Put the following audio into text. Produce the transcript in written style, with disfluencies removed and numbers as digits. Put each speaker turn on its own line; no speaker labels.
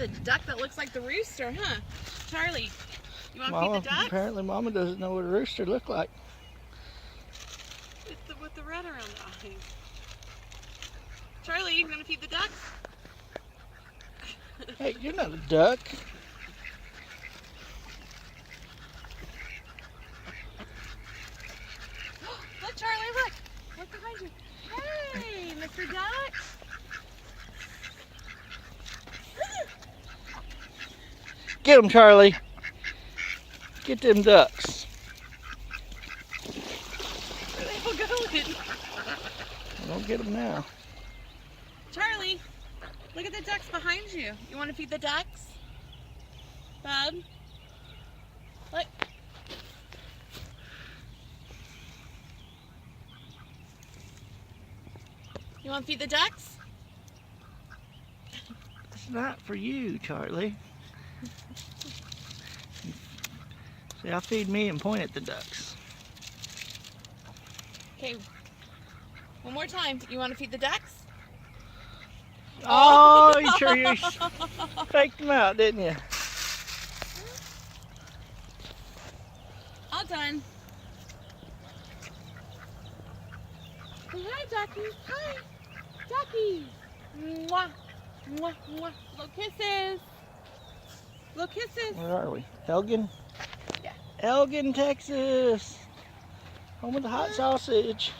the duck that looks like the rooster, huh? Charlie, you want to
Mama,
feed the duck?
apparently Mama doesn't know what a rooster look like.
It's with the red around the eyes. Charlie, you want to feed the ducks?
Hey, you're not a duck.
Look, Charlie, look. Look behind you. Hey, Mr. Duck.
Get them, Charlie. Get them ducks.
Where are they all going?
Don't get them now.
Charlie, look at the ducks behind you. You want to feed the ducks? Bub? Look. You want to feed the ducks?
It's not for you, Charlie. See, I'll feed me and point at the ducks.
Okay. One more time. You want to feed the ducks?
Oh, you sure you faked them out, didn't you?
All done. Say hi, Ducky. Hi. Ducky. Mwah. Mwah, mwah. Little kisses. Little kisses.
Where are we? Elgin?
Yeah.
Elgin, Texas. Home of the hot sausage.